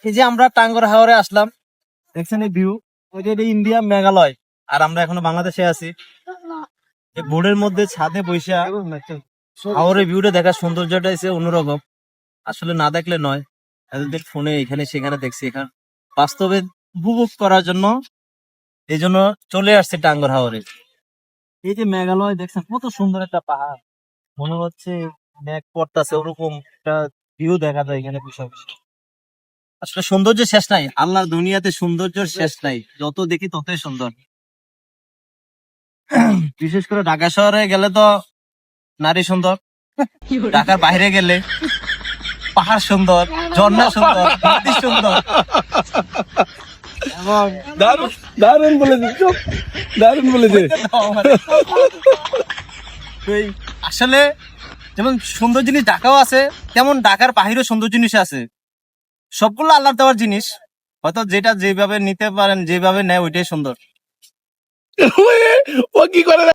এই যে আমরা টাঙ্গর হাওরে আসলাম, দেখছেন এই ভিউ, ওই যে ইন্ডিয়া মেঘালয়, আর আমরা এখনো বাংলাদেশে আছি। এই বোর্ডের মধ্যে ছাদে বৈশা হাওরের ভিউটা দেখার সৌন্দর্যটা এসে অন্যরকম। আসলে না দেখলে নয়, এতদিন ফোনে এখানে সেখানে দেখছি, এখানে বাস্তবে উপভোগ করার জন্য এই জন্য চলে আসছে টাঙ্গর হাওরে। এই যে মেঘালয় দেখছেন কত সুন্দর একটা পাহাড়, মনে হচ্ছে মেঘ পড়তাছে, ওরকম একটা ভিউ দেখা যায় এখানে বসে বসে। আসলে সৌন্দর্যের শেষ নাই, আল্লাহর দুনিয়াতে সৌন্দর্যের শেষ নাই, যত দেখি ততই সুন্দর। বিশেষ করে ঢাকা শহরে গেলে তো নারী সুন্দর, ঢাকার বাইরে গেলে পাহাড় সুন্দর, ঝর্ণা সুন্দর, নদী সুন্দর। এবং দারুণ দারুণ বলেছে, চুপ, দারুণ বলেছে। এই আসলে যেমন সুন্দর জিনিস ঢাকাও আছে, তেমন ঢাকার বাহিরেও সুন্দর জিনিস আছে। সবগুলো আল্লাহর দেওয়ার জিনিস, হয়তো যেটা যেভাবে নিতে পারেন, যেভাবে নেয় ওইটাই সুন্দর। ও কি করে